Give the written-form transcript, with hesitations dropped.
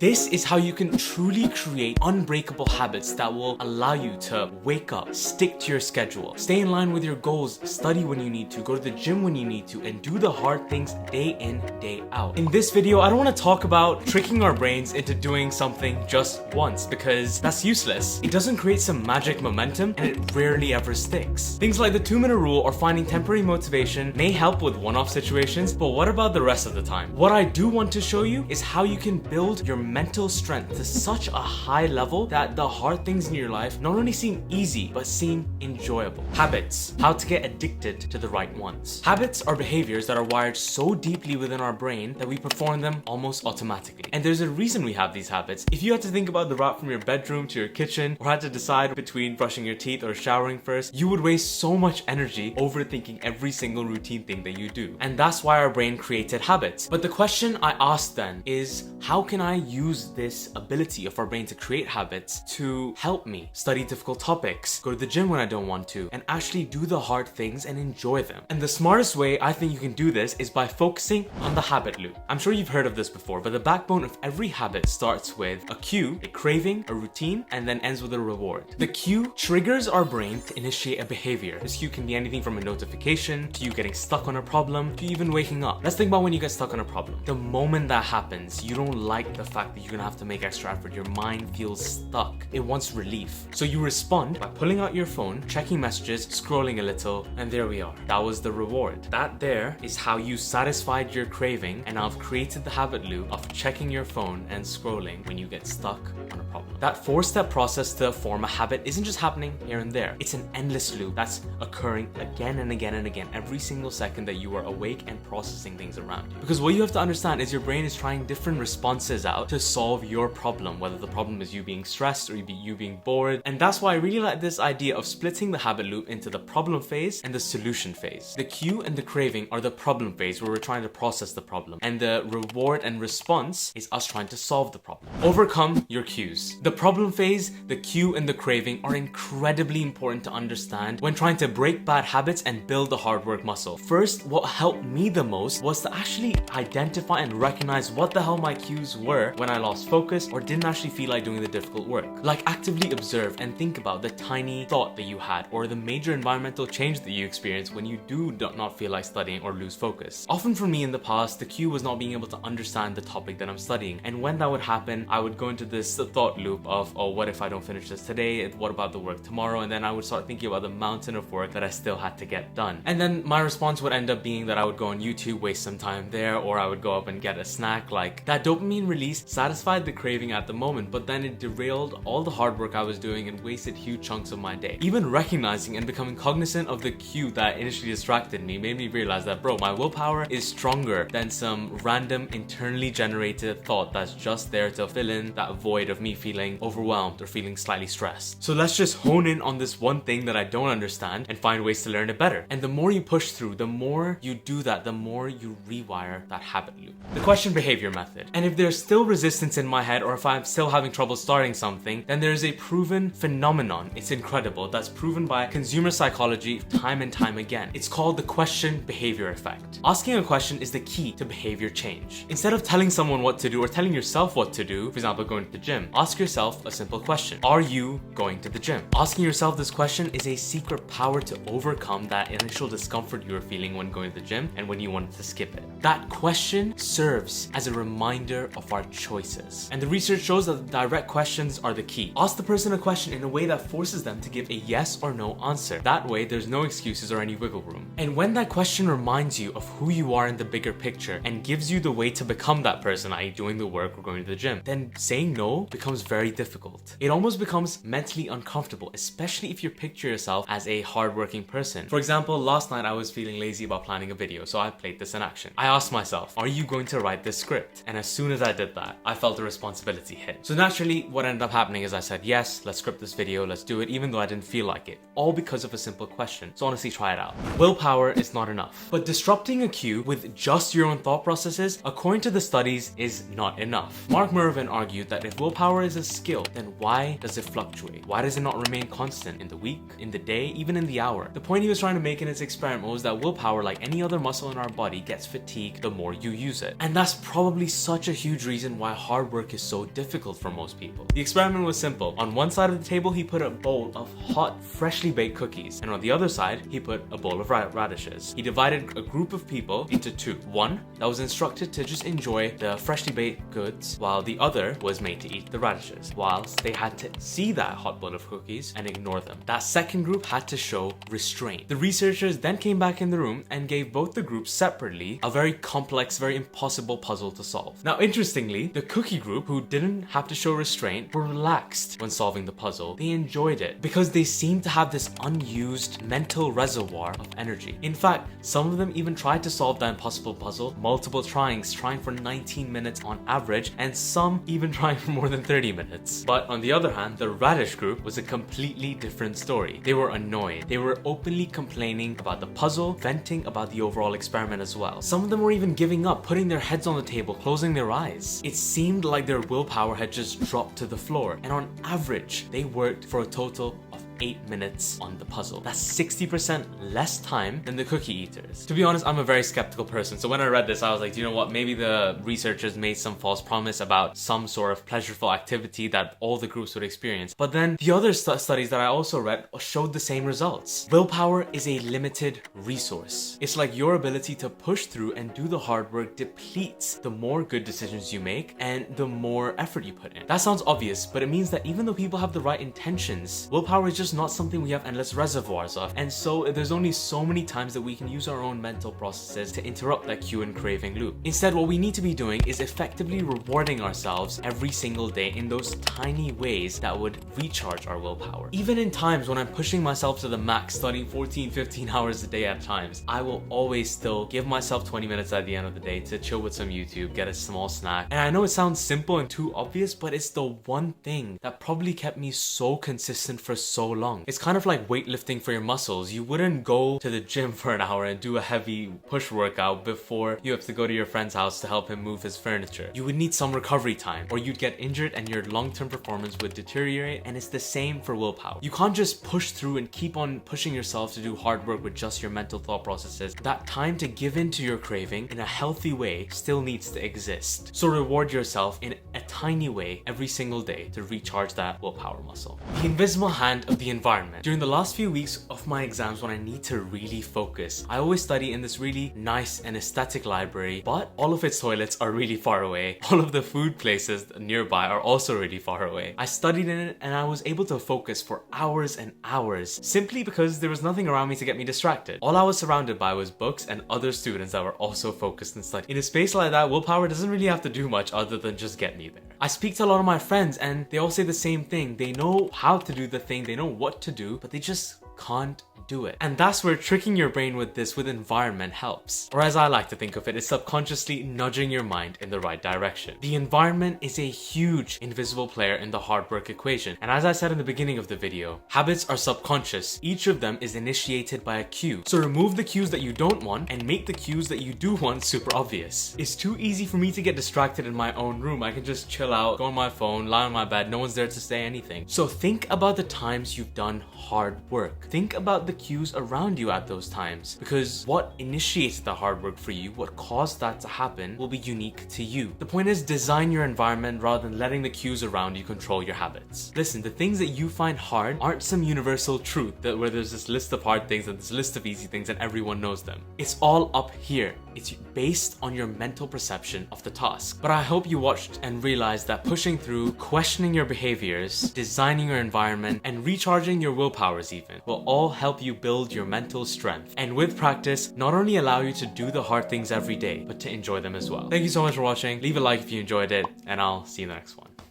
This is how you can truly create unbreakable habits that will allow you to wake up, stick to your schedule, stay in line with your goals, study when you need to, go to the gym when you need to, and do the hard things day in, day out. In this video, I don't want to talk about tricking our brains into doing something just once because that's useless. It doesn't create some magic momentum and it rarely ever sticks. Things like the 2-minute rule or finding temporary motivation may help with one-off situations, but what about the rest of the time? What I do want to show you is how you can build your mental strength to such a high level that the hard things in your life not only seem easy, but seem enjoyable. Habits. How to get addicted to the right ones. Habits are behaviors that are wired so deeply within our brain that we perform them almost automatically. And there's a reason we have these habits. If you had to think about the route from your bedroom to your kitchen, or had to decide between brushing your teeth or showering first, you would waste so much energy overthinking every single routine thing that you do. And that's why our brain created habits. But the question I asked then is, how can I use this ability of our brain to create habits to help me study difficult topics, go to the gym when I don't want to, and actually do the hard things and enjoy them? And the smartest way I think you can do this is by focusing on the habit loop. I'm sure you've heard of this before, but the backbone of every habit starts with a cue, a craving, a routine, and then ends with a reward. The cue triggers our brain to initiate a behavior. This cue can be anything from a notification, to you getting stuck on a problem, to even waking up. Let's think about when you get stuck on a problem. The moment that happens, you don't like the fact that you're gonna have to make extra effort. Your mind feels stuck. It wants relief. So you respond by pulling out your phone, checking messages, scrolling a little, and there we are. That was the reward. That there is how you satisfied your craving, and I've created the habit loop of checking your phone and scrolling when you get stuck on a problem. That 4-step process to form a habit isn't just happening here and there. It's an endless loop that's occurring again and again and again every single second that you are awake and processing things around you. Because what you have to understand is your brain is trying different responses out to solve your problem, whether the problem is you being stressed or you being bored. And that's why I really like this idea of splitting the habit loop into the problem phase and the solution phase. The cue and the craving are the problem phase where we're trying to process the problem, and the reward and response is us trying to solve the problem. Overcome your cues. The problem phase, the cue, and the craving are incredibly important to understand when trying to break bad habits and build the hard work muscle. First, what helped me the most was to actually identify and recognize what the hell my cues were when I lost focus or didn't actually feel like doing the difficult work. Like, actively observe and think about the tiny thought that you had or the major environmental change that you experience when you do not feel like studying or lose focus. Often for me in the past, the cue was not being able to understand the topic that I'm studying. And when that would happen, I would go into this thought loop of, oh, what if I don't finish this today? What about the work tomorrow? And then I would start thinking about the mountain of work that I still had to get done. And then my response would end up being that I would go on YouTube, waste some time there, or I would go up and get a snack. Like, that dopamine release satisfied the craving at the moment, but then it derailed all the hard work I was doing and wasted huge chunks of my day. Even recognizing and becoming cognizant of the cue that initially distracted me made me realize that, bro, my willpower is stronger than some random internally generated thought that's just there to fill in that void of me feeling overwhelmed or feeling slightly stressed. So let's just hone in on this one thing that I don't understand and find ways to learn it better. And the more you push through, the more you do that, the more you rewire that habit loop. The question behavior method. And if there's still resistance in my head, or if I'm still having trouble starting something, then there's a proven phenomenon. It's incredible. That's proven by consumer psychology time and time again. It's called the question behavior effect. Asking a question is the key to behavior change. Instead of telling someone what to do or telling yourself what to do, for example, going to the gym, ask yourself a simple question. Are you going to the gym? Asking yourself this question is a secret power to overcome that initial discomfort you were feeling when going to the gym and when you wanted to skip it. That question serves as a reminder of our choices. And the research shows that direct questions are the key. Ask the person a question in a way that forces them to give a yes or no answer. That way, there's no excuses or any wiggle room. And when that question reminds you of who you are in the bigger picture and gives you the way to become that person, i.e. doing the work or going to the gym, then saying no becomes very difficult. It almost becomes mentally uncomfortable, especially if you picture yourself as a hardworking person. For example, last night I was feeling lazy about planning a video, so I played this in action. I asked myself, are you going to write this script? And as soon as I did that, I felt the responsibility hit. So naturally, what ended up happening is I said, yes, let's script this video, let's do it, even though I didn't feel like it. All because of a simple question. So honestly, try it out. Willpower is not enough. But disrupting a cue with just your own thought processes, according to the studies, is not enough. Mark Mervyn argued that if willpower is a skill, then why does it fluctuate? Why does it not remain constant in the week, in the day, even in the hour? The point he was trying to make in his experiment was that willpower, like any other muscle in our body, gets fatigued fatigue the more you use it. And that's probably such a huge reason why hard work is so difficult for most people. The experiment was simple. On one side of the table, he put a bowl of hot, freshly baked cookies, and on the other side, he put a bowl of radishes. He divided a group of people into two. One that was instructed to just enjoy the freshly baked goods, while the other was made to eat the radishes, whilst they had to see that hot bowl of cookies and ignore them. That second group had to show restraint. The researchers then came back in the room and gave both the groups separately a very complex, very impossible puzzle to solve. Now, interestingly, the cookie group, who didn't have to show restraint, were relaxed when solving the puzzle. They enjoyed it because they seemed to have this unused mental reservoir of energy. In fact, some of them even tried to solve that impossible puzzle multiple trying for 19 minutes on average, and some even trying for more than 30 minutes. But on the other hand, the radish group was a completely different story. They were annoyed. They were openly complaining about the puzzle, venting about the overall experiment as well. Some of them were even giving up, putting their heads on the table, closing their eyes. It seemed like their willpower had just dropped to the floor, and on average, they worked for a total of 8 minutes on the puzzle. That's 60% less time than the cookie eaters. To be honest, I'm a very skeptical person, so when I read this, I was like, you know what, maybe the researchers made some false promise about some sort of pleasurable activity that all the groups would experience. But then the other studies that I also read showed the same results. Willpower is a limited resource. It's like your ability to push through and do the hard work depletes the more good decisions you make and the more effort you put in. That sounds obvious, but it means that even though people have the right intentions, willpower is just not something we have endless reservoirs of, and so there's only so many times that we can use our own mental processes to interrupt that cue and craving loop. Instead, what we need to be doing is effectively rewarding ourselves every single day in those tiny ways that would recharge our willpower. Even in times when I'm pushing myself to the max, studying 14-15 hours a day at times, I will always still give myself 20 minutes at the end of the day to chill with some YouTube, get a small snack. And I know it sounds simple and too obvious, but it's the one thing that probably kept me so consistent for so long. It's kind of like weightlifting for your muscles. You wouldn't go to the gym for an hour and do a heavy push workout before you have to go to your friend's house to help him move his furniture. You would need some recovery time, or you'd get injured and your long-term performance would deteriorate, and it's the same for willpower. You can't just push through and keep on pushing yourself to do hard work with just your mental thought processes. That time to give in to your craving in a healthy way still needs to exist. So reward yourself in a tiny way every single day to recharge that willpower muscle. The invisible hand of the environment. During the last few weeks of my exams, when I need to really focus, I always study in this really nice and aesthetic library, but all of its toilets are really far away. All of the food places nearby are also really far away. I studied in it and I was able to focus for hours and hours simply because there was nothing around me to get me distracted. All I was surrounded by was books and other students that were also focused and studying. In a space like that, willpower doesn't really have to do much other than just get me there. I speak to a lot of my friends and they all say the same thing. They know how to do the thing, they know what to do, but they just can't do it. And that's where tricking your brain with environment helps. Or as I like to think of it, it's subconsciously nudging your mind in the right direction. The environment is a huge invisible player in the hard work equation. And as I said in the beginning of the video, habits are subconscious. Each of them is initiated by a cue. So remove the cues that you don't want and make the cues that you do want super obvious. It's too easy for me to get distracted in my own room. I can just chill out, go on my phone, lie on my bed, no one's there to say anything. So think about the times you've done hard work. Think about the cues around you at those times, because what initiates the hard work for you, what caused that to happen, will be unique to you. The point is, design your environment rather than letting the cues around you control your habits. Listen, the things that you find hard aren't some universal truth where there's this list of hard things and this list of easy things and everyone knows them. It's all up here. It's based on your mental perception of the task. But I hope you watched and realized that pushing through, questioning your behaviors, designing your environment, and recharging your willpowers even will all help you build your mental strength. And with practice, not only allow you to do the hard things every day, but to enjoy them as well. Thank you so much for watching. Leave a like if you enjoyed it, and I'll see you in the next one.